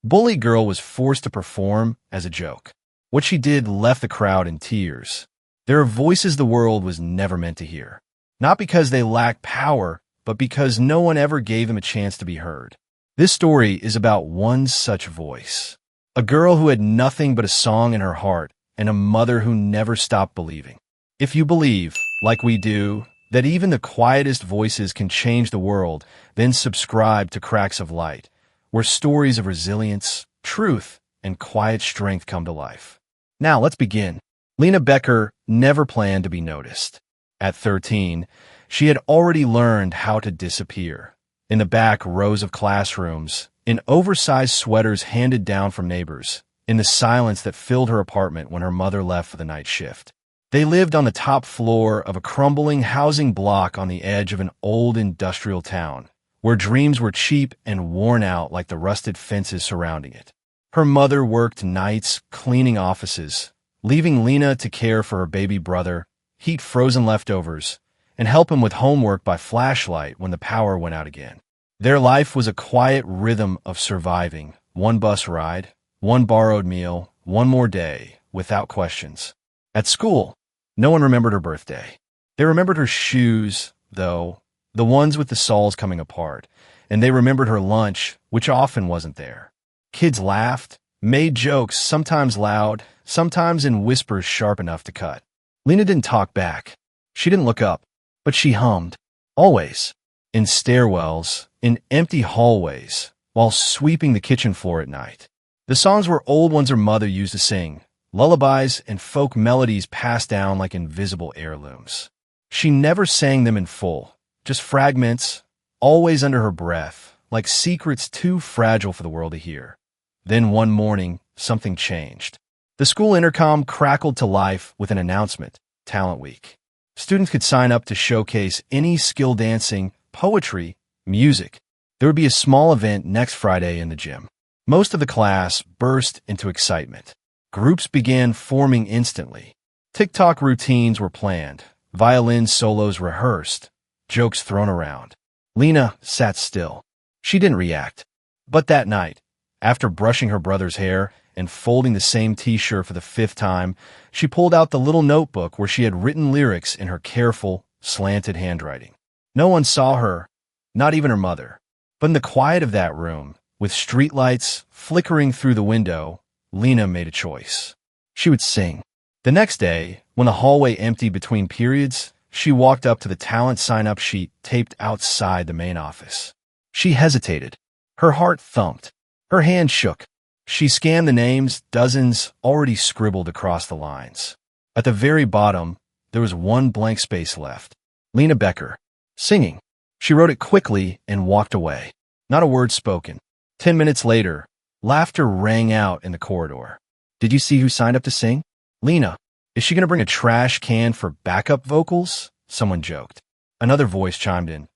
Bully Girl was forced to perform as a joke. What she did left the crowd in tears. There are voices the world was never meant to hear. Not because they lack power, but because no one ever gave them a chance to be heard. This story is about one such voice. A girl who had nothing but a song in her heart, and a mother who never stopped believing. If you believe, like we do, that even the quietest voices can change the world, then subscribe to Cracks of Light, where stories of resilience, truth, and quiet strength come to life. Now, let's begin. Lena Becker never planned to be noticed. At 13, she had already learned how to disappear. In the back rows of classrooms, in oversized sweaters handed down from neighbors, in the silence that filled her apartment when her mother left for the night shift. They lived on the top floor of a crumbling housing block on the edge of an old industrial town, where dreams were cheap and worn out like the rusted fences surrounding it. Her mother worked nights cleaning offices, leaving Lena to care for her baby brother, heat frozen leftovers, and help him with homework by flashlight when the power went out again. Their life was a quiet rhythm of surviving, one bus ride, one borrowed meal, one more day, without questions. At school, no one remembered her birthday. They remembered her shoes, though, the ones with the soles coming apart, and they remembered her lunch, which often wasn't there. Kids laughed, made jokes, sometimes loud, sometimes in whispers sharp enough to cut. Lena didn't talk back. She didn't look up, but she hummed, always, in stairwells, in empty hallways, while sweeping the kitchen floor at night. The songs were old ones her mother used to sing, lullabies and folk melodies passed down like invisible heirlooms. She never sang them in full, just fragments, always under her breath, like secrets too fragile for the world to hear. Then one morning, something changed. The school intercom crackled to life with an announcement, Talent Week. Students could sign up to showcase any skill dancing, poetry, music. There would be a small event next Friday in the gym. Most of the class burst into excitement. Groups began forming instantly. TikTok routines were planned, violin solos rehearsed, jokes thrown around. Lena sat still. She didn't react. But that night, after brushing her brother's hair and folding the same t-shirt for the 5th time, she pulled out the little notebook where she had written lyrics in her careful, slanted handwriting. No one saw her, not even her mother. But in the quiet of that room, with streetlights flickering through the window, Lena made a choice. She would sing. The next day, when the hallway emptied between periods, she walked up to the talent sign-up sheet taped outside the main office. She hesitated. Her heart thumped. Her hand shook. She scanned the names, dozens already scribbled across the lines. At the very bottom, there was one blank space left. Lena Becker, singing. She wrote it quickly and walked away. Not a word spoken. 10 minutes later, laughter rang out in the corridor. Did you see who signed up to sing? Lena. Is she going to bring a trash can for backup vocals? Someone joked. Another voice chimed in.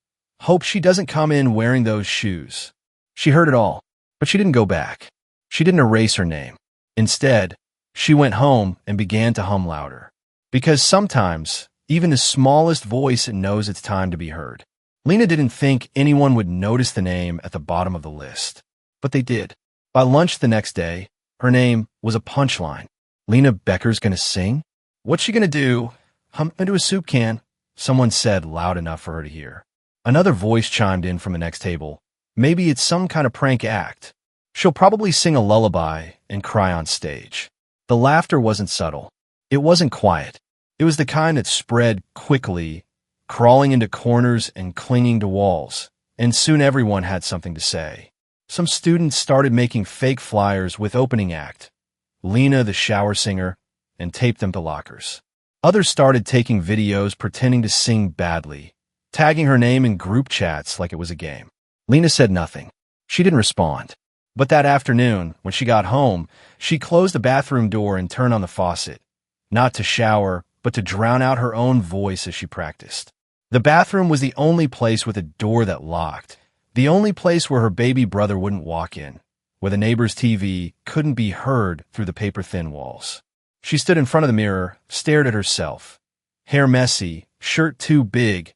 Hope she doesn't come in wearing those shoes. She heard it all, but she didn't go back. She didn't erase her name. Instead, she went home and began to hum louder. Because sometimes, even the smallest voice knows it's time to be heard. Lena didn't think anyone would notice the name at the bottom of the list. But they did. By lunch the next day, her name was a punchline. Lena Becker's gonna sing? What's she gonna do? Hump into a soup can, someone said loud enough for her to hear. Another voice chimed in from the next table. Maybe it's some kind of prank act. She'll probably sing a lullaby and cry on stage. The laughter wasn't subtle. It wasn't quiet. It was the kind that spread quickly, crawling into corners and clinging to walls. And soon everyone had something to say. Some students started making fake flyers with opening act, Lena the shower singer, and taped them to lockers. Others started taking videos pretending to sing badly, tagging her name in group chats like it was a game. Lena said nothing. She didn't respond. But that afternoon, when she got home, she closed the bathroom door and turned on the faucet, not to shower, but to drown out her own voice as she practiced. The bathroom was the only place with a door that locked, the only place where her baby brother wouldn't walk in, where the neighbor's TV couldn't be heard through the paper-thin walls. She stood in front of the mirror, stared at herself, hair messy, shirt too big,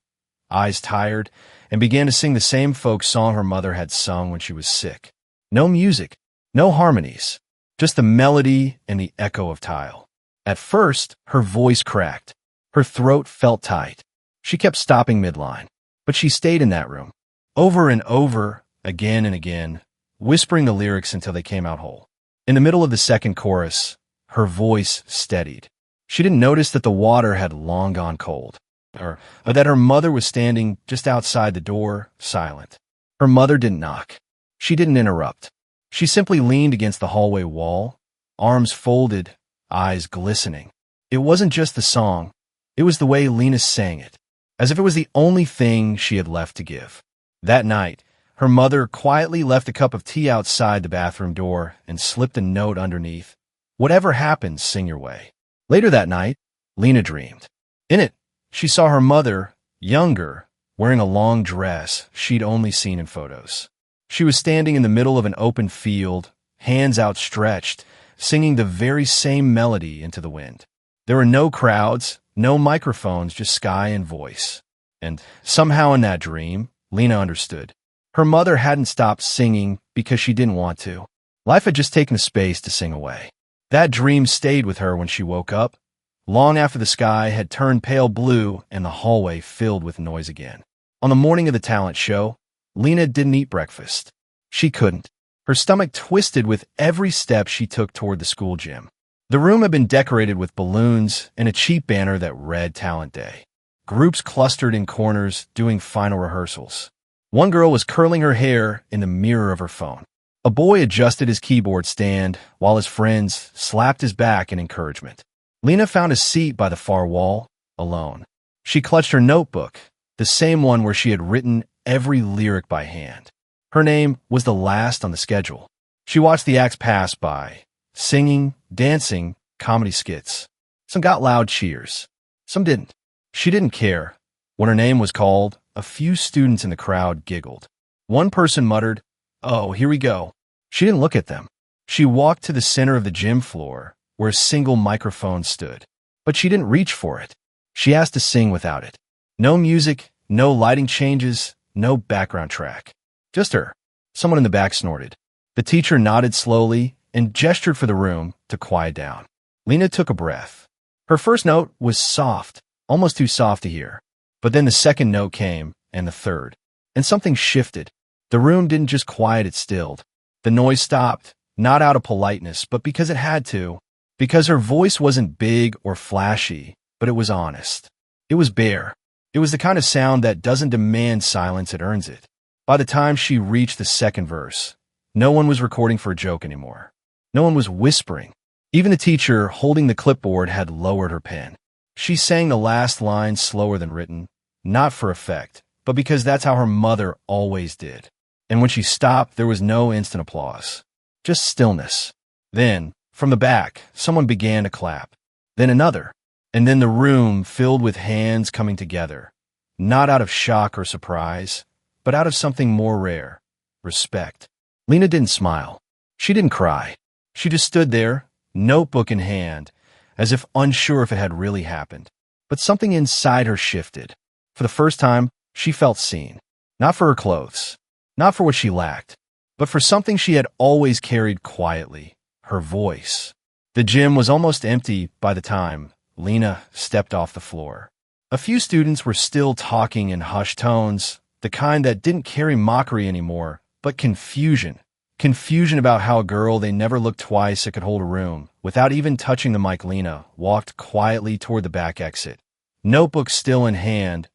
eyes tired, and began to sing the same folk song her mother had sung when she was sick. No music, No harmonies, just the melody and the echo of tile. At first, her voice cracked. Her throat felt tight. She kept stopping midline, but she stayed in that room, over and over, again and again, whispering the lyrics until they came out whole. In the middle of the second chorus, her voice steadied. She didn't notice that the water had long gone cold, or that her mother was standing just outside the door, silent. Her mother didn't knock. She didn't interrupt. She simply leaned against the hallway wall, arms folded, eyes glistening. It wasn't just the song. It was the way Lena sang it, as if it was the only thing she had left to give. That night, her mother quietly left a cup of tea outside the bathroom door and slipped a note underneath. Whatever happens, sing your way. Later that night, Lena dreamed. In it, she saw her mother, younger, wearing a long dress she'd only seen in photos. She was standing in the middle of an open field, hands outstretched, singing the very same melody into the wind. There were no crowds, no microphones, just sky and voice. And somehow in that dream, Lena understood. Her mother hadn't stopped singing because she didn't want to. Life had just taken a space to sing away. That dream stayed with her when she woke up, long after the sky had turned pale blue and the hallway filled with noise again. On the morning of the talent show, Lena didn't eat breakfast. She couldn't. Her stomach twisted with every step she took toward the school gym. The room had been decorated with balloons and a cheap banner that read Talent Day. Groups clustered in corners doing final rehearsals. One girl was curling her hair in the mirror of her phone. A boy adjusted his keyboard stand while his friends slapped his back in encouragement. Lena found a seat by the far wall, alone. She clutched her notebook, the same one where she had written every lyric by hand. Her name was the last on the schedule. She watched the acts pass by, singing, dancing, comedy skits. Some got loud cheers. Some didn't. She didn't care. When her name was called, a few students in the crowd giggled. One person muttered, "Oh, here we go." She didn't look at them. She walked to the center of the gym floor, where a single microphone stood. But she didn't reach for it. She asked to sing without it. No music, no lighting changes, no background track. Just her. Someone in the back snorted. The teacher nodded slowly and gestured for the room to quiet down. Lena took a breath. Her first note was soft, almost too soft to hear. But then the second note came, and the third. And something shifted. The room didn't just quiet, it stilled. The noise stopped, not out of politeness, but because it had to. Because her voice wasn't big or flashy, but it was honest. It was bare. It was the kind of sound that doesn't demand silence, it earns it. By the time she reached the second verse, no one was recording for a joke anymore. No one was whispering. Even the teacher holding the clipboard had lowered her pen. She sang the last line slower than written, not for effect, but because that's how her mother always did. And when she stopped, there was no instant applause. Just stillness. Then, from the back, someone began to clap. Then another. And then the room filled with hands coming together. Not out of shock or surprise, but out of something more rare. Respect. Lena didn't smile. She didn't cry. She just stood there, notebook in hand, as if unsure if it had really happened. But something inside her shifted. For the first time, she felt seen. Not for her clothes. Not for what she lacked. But for something she had always carried quietly. Her voice. The gym was almost empty by the time Lena stepped off the floor. A few students were still talking in hushed tones, the kind that didn't carry mockery anymore, but confusion. Confusion about how a girl they never looked twice that could hold a room, without even touching the mic. Lena walked quietly toward the back exit. Notebook still in hand,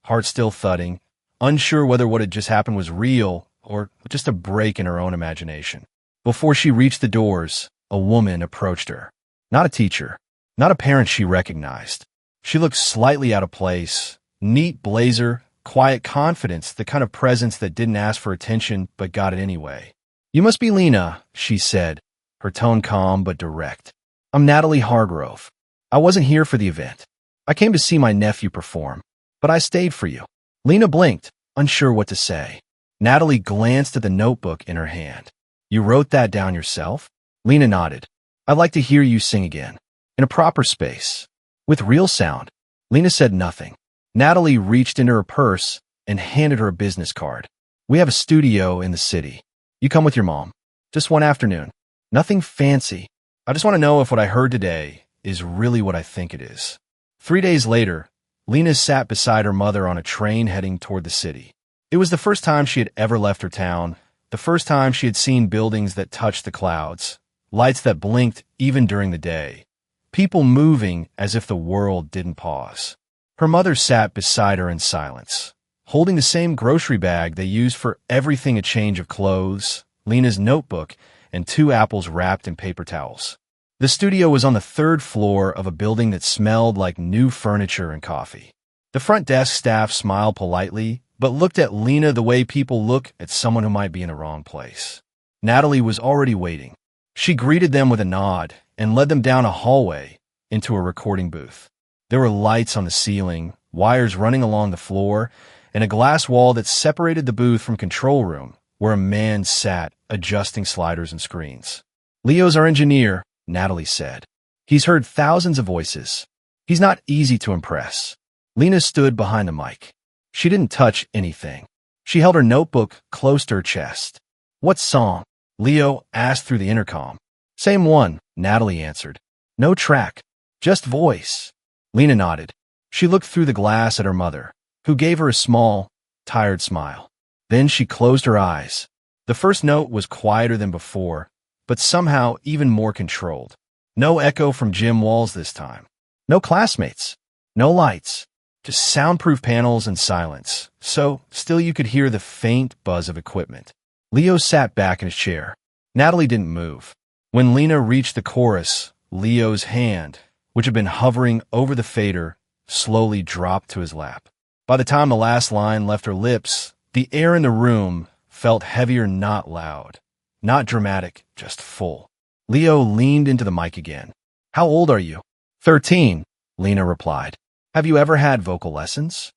heart still thudding, unsure whether what had just happened was real or just a break in her own imagination. Before she reached the doors, a woman approached her. Not a teacher, not a parent she recognized. She looked slightly out of place. Neat blazer, quiet confidence, the kind of presence that didn't ask for attention but got it anyway. "You must be Lena," she said, her tone calm but direct. "I'm Natalie Hargrove. I wasn't here for the event. I came to see my nephew perform, but I stayed for you." Lena blinked, unsure what to say. Natalie glanced at the notebook in her hand. "You wrote that down yourself?" Lena nodded. "I'd like to hear you sing again. In a proper space. With real sound." Lena said nothing. Natalie reached into her purse and handed her a business card. "We have a studio in the city. You come with your mom." Just one afternoon. Nothing fancy. I just want to know if what I heard today is really what I think it is. 3 days later, Lena sat beside her mother on a train heading toward the city. It was the first time she had ever left her town, the first time she had seen buildings that touched the clouds, lights that blinked even during the day, people moving as if the world didn't pause. Her mother sat beside her in silence, holding the same grocery bag they used for everything: a change of clothes, Lena's notebook, and 2 apples wrapped in paper towels. The studio was on the 3rd floor of a building that smelled like new furniture and coffee. The front desk staff smiled politely, but looked at Lena the way people look at someone who might be in the wrong place. Natalie was already waiting. She greeted them with a nod and led them down a hallway into a recording booth. There were lights on the ceiling, wires running along the floor, and a glass wall that separated the booth from control room, where a man sat adjusting sliders and screens. "Leo's our engineer," Natalie said. "He's heard thousands of voices. He's not easy to impress." Lena stood behind the mic. She didn't touch anything. She held her notebook close to her chest. "What song?" Leo asked through the intercom. "Same one," Natalie answered. "No track, just voice." Lena nodded. She looked through the glass at her mother, who gave her a small, tired smile. Then she closed her eyes. The first note was quieter than before, but somehow even more controlled. No echo from gym walls this time. No classmates. No lights. Just soundproof panels and silence. So, still you could hear the faint buzz of equipment. Leo sat back in his chair. Natalie didn't move. When Lena reached the chorus, Leo's hand, which had been hovering over the fader, slowly dropped to his lap. By the time the last line left her lips, the air in the room felt heavier, not loud, not dramatic, just full. Leo leaned into the mic again. "How old are you?" 13, Lena replied. "Have you ever had vocal lessons?"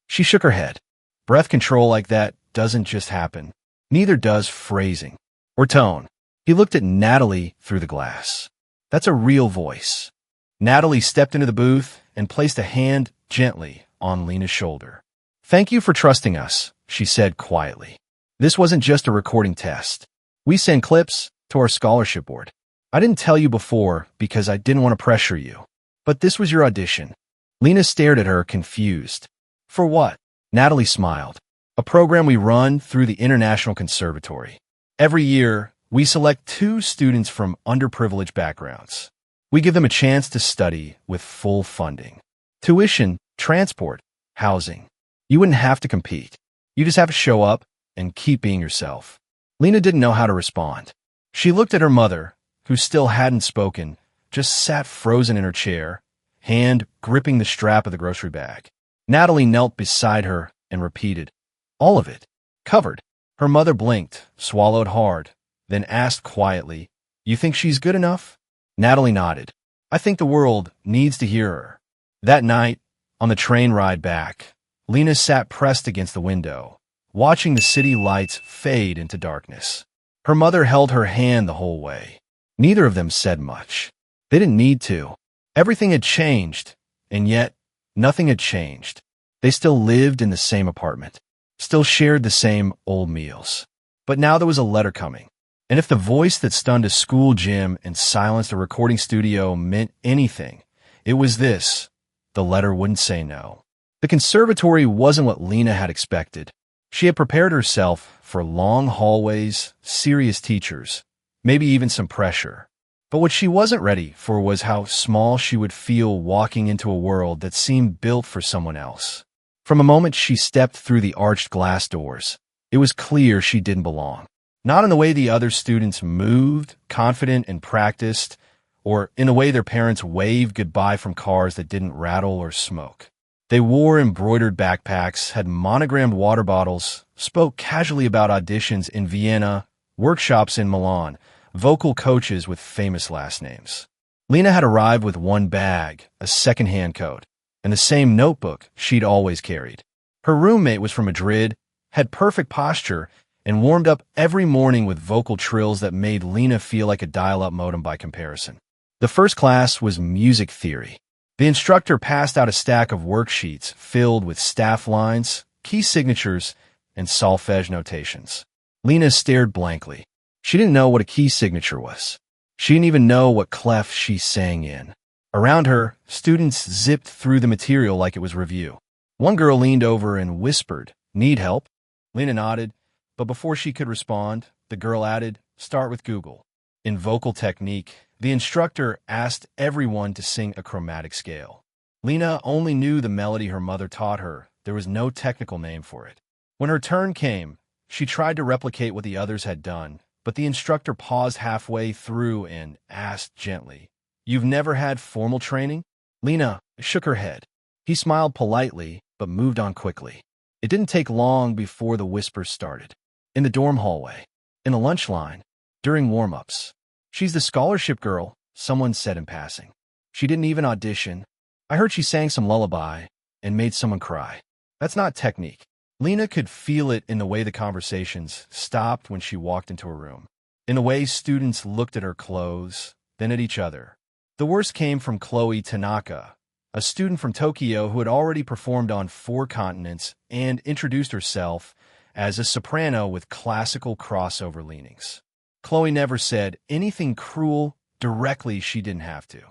She shook her head. Breath control like that doesn't just happen. Neither does phrasing or tone. He looked at Natalie through the glass. "That's a real voice." Natalie stepped into the booth and placed a hand gently on Lena's shoulder. "Thank you for trusting us," she said quietly. "This wasn't just a recording test. We send clips to our scholarship board. I didn't tell you before because I didn't want to pressure you. But this was your audition." Lena stared at her, confused. "For what?" Natalie smiled. "A program we run through the International Conservatory. Every year, we select 2 students from underprivileged backgrounds. We give them a chance to study with full funding. Tuition, transport, housing. You wouldn't have to compete. You just have to show up and keep being yourself." Lena didn't know how to respond. She looked at her mother, who still hadn't spoken, just sat frozen in her chair, hand gripping the strap of the grocery bag. Natalie knelt beside her and repeated, "All of it. Covered." Her mother blinked, swallowed hard, then asked quietly, "You think she's good enough?" Natalie nodded. "I think the world needs to hear her." That night, on the train ride back, Lena sat pressed against the window, watching the city lights fade into darkness. Her mother held her hand the whole way. Neither of them said much. They didn't need to. Everything had changed, and yet nothing had changed. They still lived in the same apartment, still shared the same old meals. But now there was a letter coming. And if the voice that stunned a school gym and silenced a recording studio meant anything, it was this: the letter wouldn't say no. The conservatory wasn't what Lena had expected. She had prepared herself for long hallways, serious teachers, maybe even some pressure. But what she wasn't ready for was how small she would feel walking into a world that seemed built for someone else. From the moment she stepped through the arched glass doors, it was clear she didn't belong. Not in the way the other students moved, confident and practiced, or in the way their parents waved goodbye from cars that didn't rattle or smoke. They wore embroidered backpacks, had monogrammed water bottles, spoke casually about auditions in Vienna, workshops in Milan, vocal coaches with famous last names. Lena had arrived with one bag, a second-hand coat, and the same notebook she'd always carried. Her roommate was from Madrid, had perfect posture, and warmed up every morning with vocal trills that made Lena feel like a dial-up modem by comparison. The first class was music theory. The instructor passed out a stack of worksheets filled with staff lines, key signatures, and solfege notations. Lena stared blankly. She didn't know what a key signature was. She didn't even know what clef she sang in. Around her, students zipped through the material like it was review. One girl leaned over and whispered, "Need help?" Lena nodded, but before she could respond, the girl added, "Start with Google." In vocal technique, the instructor asked everyone to sing a chromatic scale. Lena only knew the melody her mother taught her. There was no technical name for it. When her turn came, she tried to replicate what the others had done, but the instructor paused halfway through and asked gently, "You've never had formal training?" Lena shook her head. He smiled politely, but moved on quickly. It didn't take long before the whispers started. In the dorm hallway, in the lunch line, during warm-ups. "She's the scholarship girl," someone said in passing. "She didn't even audition. I heard she sang some lullaby and made someone cry." That's not technique. Lena could feel it in the way the conversations stopped when she walked into a room, in the way students looked at her clothes, then at each other. The worst came from Chloe Tanaka, a student from Tokyo who had already performed on 4 continents and introduced herself as a soprano with classical crossover leanings. Chloe never said anything cruel directly. She didn't have to.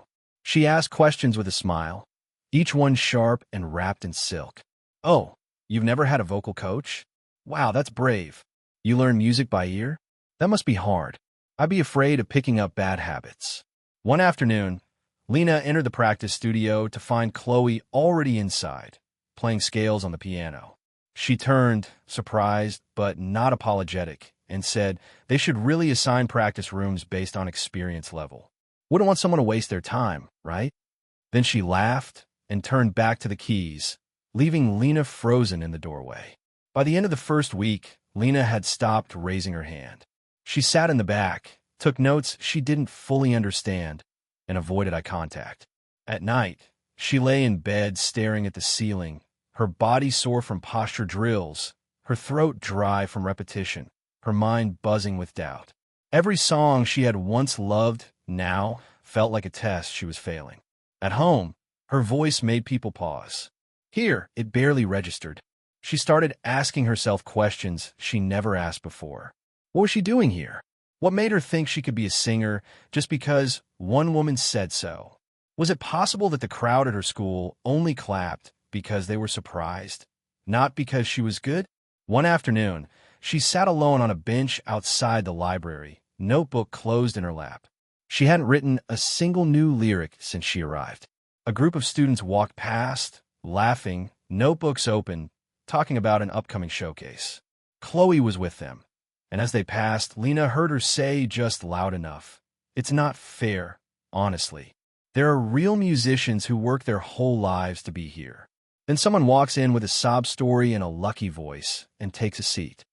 She asked questions with a smile, each one sharp and wrapped in silk. "Oh, you've never had a vocal coach? Wow, that's brave. You learn music by ear? That must be hard. I'd be afraid of picking up bad habits." One afternoon, Lena entered the practice studio to find Chloe already inside, playing scales on the piano. She turned, surprised but not apologetic, and said they should really assign practice rooms based on experience level. Wouldn't want someone to waste their time, right? Then she laughed and turned back to the keys, leaving Lena frozen in the doorway. By the end of the first week, Lena had stopped raising her hand. She sat in the back, took notes she didn't fully understand, and avoided eye contact. At night, she lay in bed staring at the ceiling, her body sore from posture drills, her throat dry from repetition, her mind buzzing with doubt. Every song she had once loved now felt like a test she was failing. At home, her voice made people pause. Here, it barely registered. She started asking herself questions she never asked before. What was she doing here? What made her think she could be a singer just because one woman said so? Was it possible that the crowd at her school only clapped because they were surprised, not because she was good? One afternoon, she sat alone on a bench outside the library, notebook closed in her lap. She hadn't written a single new lyric since she arrived. A group of students walked past, laughing, notebooks open, talking about an upcoming showcase. Chloe was with them, and as they passed, Lena heard her say just loud enough, "It's not fair, honestly. There are real musicians who work their whole lives to be here." Then someone walks in with a sob story in a lucky voice and takes a seat.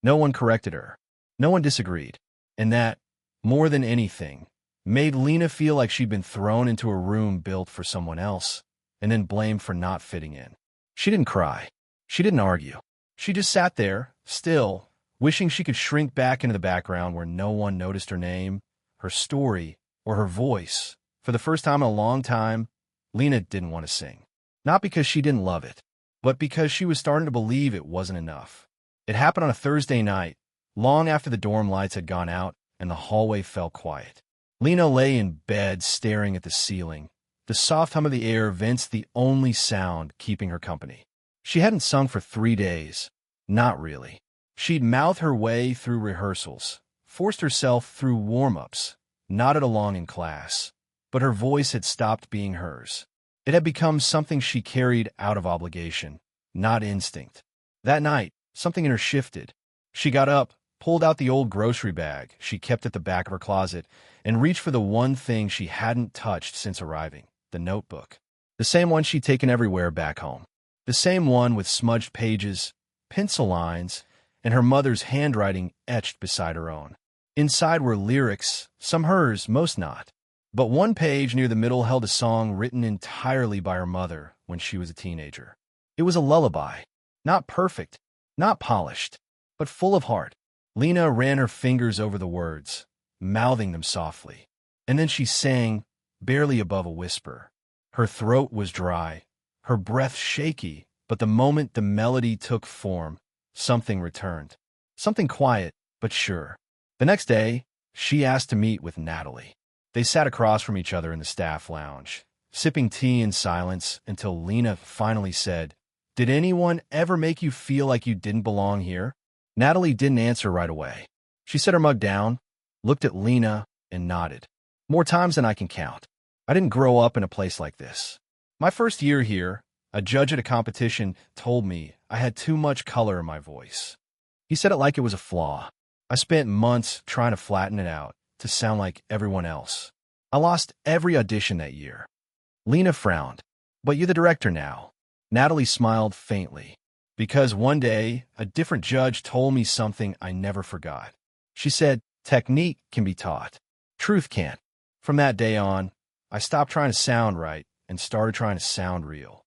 No one corrected her. No one disagreed. And that, more than anything, made Lena feel like she'd been thrown into a room built for someone else and then blamed for not fitting in. She didn't cry. She didn't argue. She just sat there, still, wishing she could shrink back into the background where no one noticed her name, her story, or her voice. For the first time in a long time, Lena didn't want to sing. Not because she didn't love it, but because she was starting to believe it wasn't enough. It happened on a Thursday night, long after the dorm lights had gone out and the hallway fell quiet. Lena lay in bed staring at the ceiling. The soft hum of the air vents the only sound keeping her company. She hadn't sung for 3 days. Not really. She'd mouthed her way through rehearsals, forced herself through warm-ups, nodded along in class, but her voice had stopped being hers. It had become something she carried out of obligation, not instinct. That night, something in her shifted. She got up, pulled out the old grocery bag she kept at the back of her closet, and reached for the one thing she hadn't touched since arriving, the notebook. The same one she'd taken everywhere back home. The same one with smudged pages, pencil lines, and her mother's handwriting etched beside her own. Inside were lyrics, some hers, most not. But one page near the middle held a song written entirely by her mother when she was a teenager. It was a lullaby, not perfect, not polished, but full of heart. Lena ran her fingers over the words, mouthing them softly. And then she sang, barely above a whisper. Her throat was dry, her breath shaky, but the moment the melody took form, something returned. Something quiet, but sure. The next day, she asked to meet with Natalie. They sat across from each other in the staff lounge, sipping tea in silence until Lena finally said, "Did anyone ever make you feel like you didn't belong here?" Natalie didn't answer right away. She set her mug down, looked at Lena, and nodded. "More times than I can count. I didn't grow up in a place like this. My first year here, a judge at a competition told me I had too much color in my voice. He said it like it was a flaw. I spent months trying to flatten it out to sound like everyone else. I lost every audition that year." Lena frowned. "But you're the director now." Natalie smiled faintly. "Because one day, a different judge told me something I never forgot. She said, technique can be taught. Truth can't. From that day on, I stopped trying to sound right and started trying to sound real."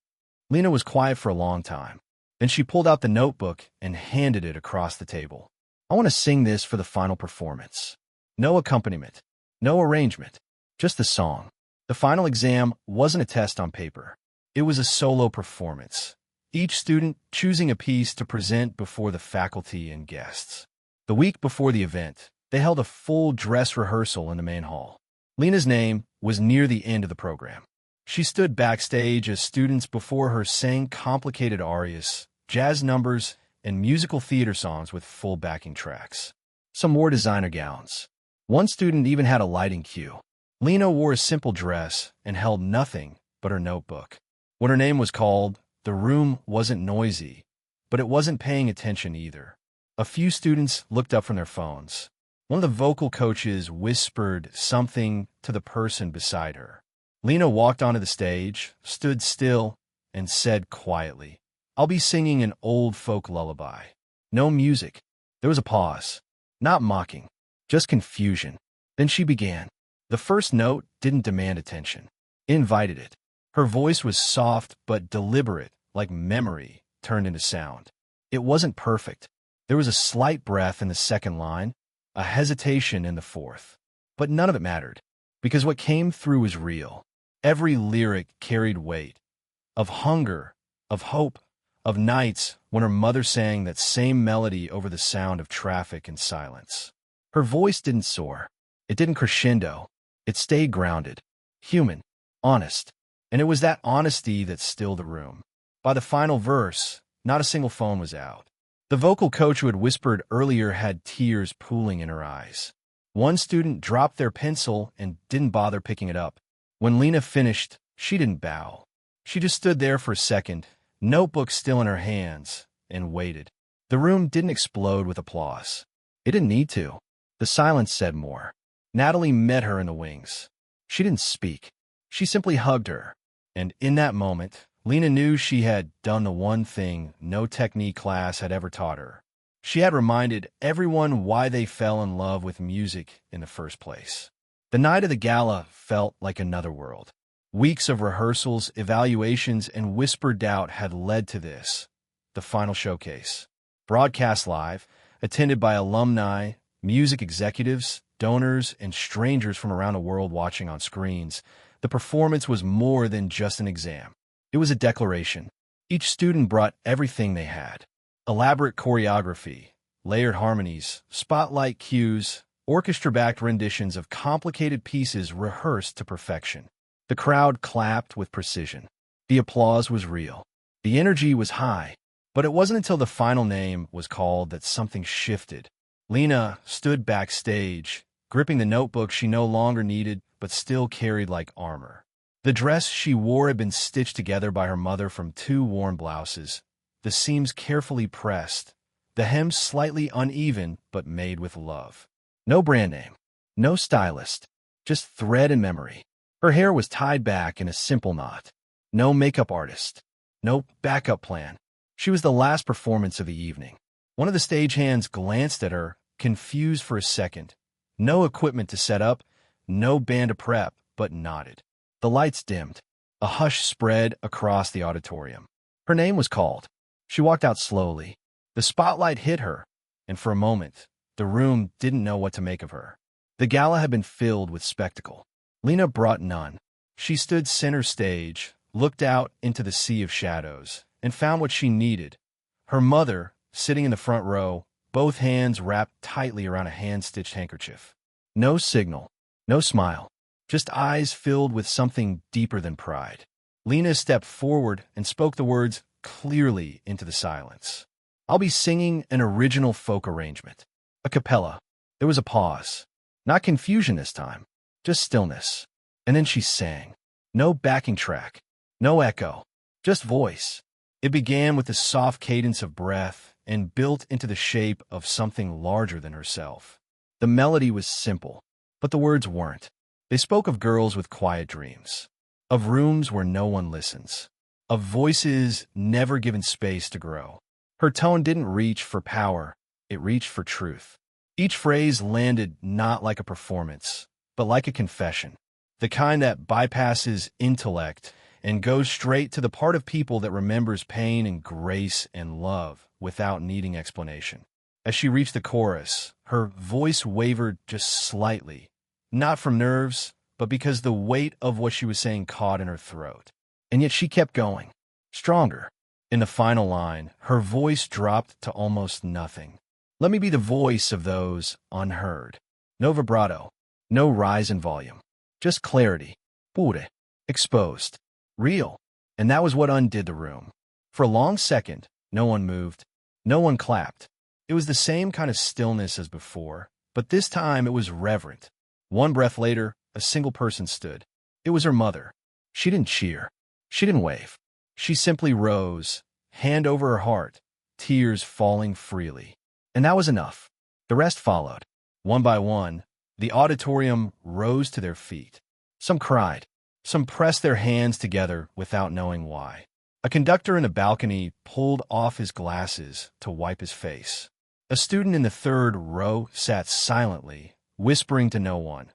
Lena was quiet for a long time. Then she pulled out the notebook and handed it across the table. "I want to sing this for the final performance. No accompaniment, no arrangement, just the song." The final exam wasn't a test on paper. It was a solo performance, each student choosing a piece to present before the faculty and guests. The week before the event, they held a full dress rehearsal in the main hall. Lena's name was near the end of the program. She stood backstage as students before her sang complicated arias, jazz numbers, and musical theater songs with full backing tracks. Some wore designer gowns. One student even had a lighting cue. Lena wore a simple dress and held nothing but her notebook. When her name was called, the room wasn't noisy, but it wasn't paying attention either. A few students looked up from their phones. One of the vocal coaches whispered something to the person beside her. Lena walked onto the stage, stood still, and said quietly, "I'll be singing an old folk lullaby." No music. There was a pause. Not mocking, just confusion. Then she began. The first note didn't demand attention. It invited it. Her voice was soft but deliberate, like memory turned into sound. It wasn't perfect. There was a slight breath in the second line, a hesitation in the fourth. But none of it mattered, because what came through was real. Every lyric carried weight. Of hunger, of hope, of nights when her mother sang that same melody over the sound of traffic and silence. Her voice didn't soar. It didn't crescendo. It stayed grounded, human, honest. And it was that honesty that stilled the room. By the final verse, not a single phone was out. The vocal coach who had whispered earlier had tears pooling in her eyes. One student dropped their pencil and didn't bother picking it up. When Lena finished, she didn't bow. She just stood there for a second, notebook still in her hands, and waited. The room didn't explode with applause. It didn't need to. The silence said more. Natalie met her in the wings. She didn't speak. She simply hugged her. And in that moment, Lena knew she had done the one thing no technique class had ever taught her. She had reminded everyone why they fell in love with music in the first place. The night of the gala felt like another world. Weeks of rehearsals, evaluations, and whispered doubt had led to this, the final showcase. Broadcast live, attended by alumni, music executives, donors, and strangers from around the world watching on screens, the performance was more than just an exam. It was a declaration. Each student brought everything they had. Elaborate choreography, layered harmonies, spotlight cues, orchestra-backed renditions of complicated pieces rehearsed to perfection. The crowd clapped with precision. The applause was real. The energy was high. But it wasn't until the final name was called that something shifted. Lena stood backstage, gripping the notebook she no longer needed but still carried like armor. The dress she wore had been stitched together by her mother from 2 worn blouses, the seams carefully pressed, the hems slightly uneven but made with love. No brand name, no stylist, just thread and memory. Her hair was tied back in a simple knot. No makeup artist, no backup plan. She was the last performance of the evening. One of the stagehands glanced at her, confused for a second. No equipment to set up, no band to prep, but nodded. The lights dimmed. A hush spread across the auditorium. Her name was called. She walked out slowly. The spotlight hit her, and for a moment, the room didn't know what to make of her. The gala had been filled with spectacle. Lena brought none. She stood center stage, looked out into the sea of shadows, and found what she needed. Her mother, sitting in the front row, both hands wrapped tightly around a hand-stitched handkerchief. No signal, no smile, just eyes filled with something deeper than pride. Lena stepped forward and spoke the words clearly into the silence. "I'll be singing an original folk arrangement. A cappella." There was a pause. Not confusion this time, just stillness. And then she sang. No backing track, no echo, just voice. It began with the soft cadence of breath and built into the shape of something larger than herself. The melody was simple, but the words weren't. They spoke of girls with quiet dreams, of rooms where no one listens, of voices never given space to grow. Her tone didn't reach for power, it reached for truth. Each phrase landed not like a performance, but like a confession, the kind that bypasses intellect and goes straight to the part of people that remembers pain and grace and love without needing explanation. As she reached the chorus, her voice wavered just slightly, not from nerves, but because the weight of what she was saying caught in her throat. And yet she kept going, stronger. In the final line, her voice dropped to almost nothing. "Let me be the voice of those unheard." No vibrato, no rise in volume, just clarity, pure, exposed, real. And that was what undid the room. For a long second, no one moved, no one clapped. It was the same kind of stillness as before, but this time it was reverent. One breath later, a single person stood. It was her mother. She didn't cheer. She didn't wave. She simply rose, hand over her heart, tears falling freely. And that was enough. The rest followed. One by one, the auditorium rose to their feet. Some cried. Some pressed their hands together without knowing why. A conductor in a balcony pulled off his glasses to wipe his face. A student in the third row sat silently, whispering to no one.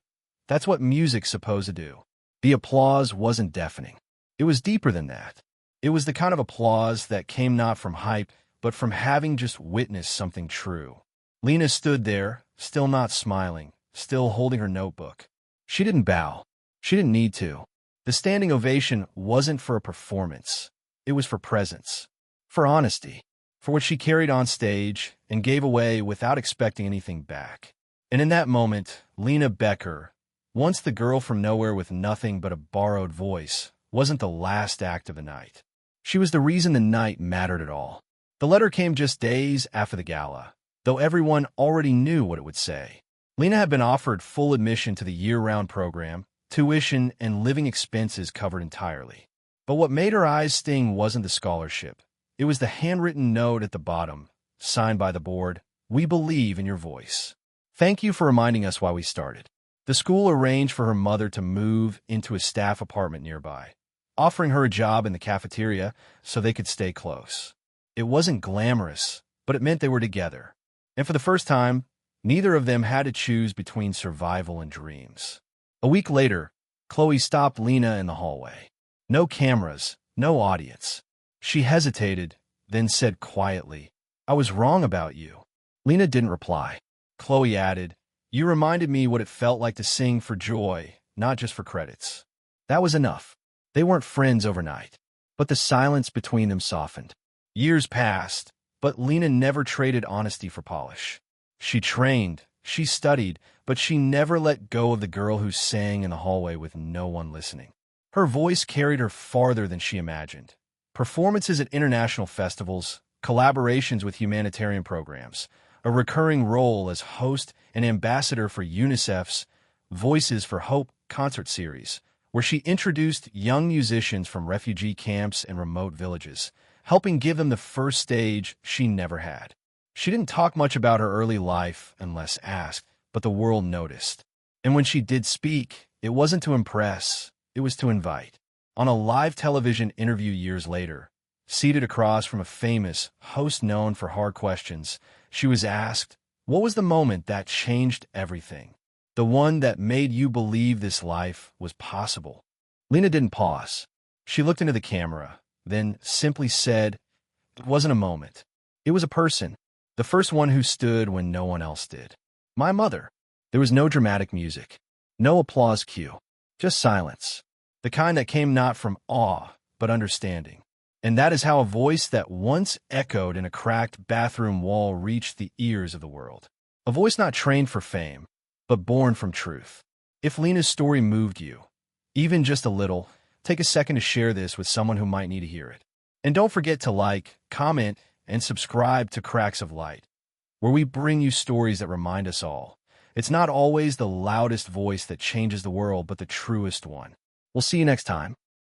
That's what music's supposed to do. The applause wasn't deafening. It was deeper than that. It was the kind of applause that came not from hype, but from having just witnessed something true. Lena stood there, still not smiling, still holding her notebook. She didn't bow. She didn't need to. The standing ovation wasn't for a performance. It was for presence, for honesty, for what she carried on stage and gave away without expecting anything back. And in that moment, Lena Becker, once the girl from nowhere with nothing but a borrowed voice, wasn't the last act of the night. She was the reason the night mattered at all. The letter came just days after the gala, though everyone already knew what it would say. Lena had been offered full admission to the year-round program, tuition and living expenses covered entirely. But what made her eyes sting wasn't the scholarship. It was the handwritten note at the bottom, signed by the board. "We believe in your voice. Thank you for reminding us why we started." The school arranged for her mother to move into a staff apartment nearby, offering her a job in the cafeteria so they could stay close. It wasn't glamorous, but it meant they were together. And for the first time, neither of them had to choose between survival and dreams. A week later, Chloe stopped Lena in the hallway. No cameras, no audience. She hesitated, then said quietly, "I was wrong about you." Lena didn't reply. Chloe added, "You reminded me what it felt like to sing for joy, not just for credits." That was enough. They weren't friends overnight, but the silence between them softened. Years passed, but Lena never traded honesty for polish. She trained, she studied, but she never let go of the girl who sang in the hallway with no one listening. Her voice carried her farther than she imagined. Performances at international festivals, collaborations with humanitarian programs, a recurring role as host and ambassador for UNICEF's Voices for Hope concert series, where she introduced young musicians from refugee camps and remote villages, helping give them the first stage she never had. She didn't talk much about her early life unless asked, but the world noticed. And when she did speak, it wasn't to impress, it was to invite. On a live television interview years later, seated across from a famous host known for hard questions, she was asked, "What was the moment that changed everything? The one that made you believe this life was possible?" Lena didn't pause. She looked into the camera, then simply said, "It wasn't a moment. It was a person. The first one who stood when no one else did. My mother." There was no dramatic music, no applause cue, just silence. The kind that came not from awe, but understanding. And that is how a voice that once echoed in a cracked bathroom wall reached the ears of the world. A voice not trained for fame, but born from truth. If Lena's story moved you, even just a little, take a second to share this with someone who might need to hear it. And don't forget to like, comment, and subscribe to Cracks of Light, where we bring you stories that remind us all. It's not always the loudest voice that changes the world, but the truest one. We'll see you next time.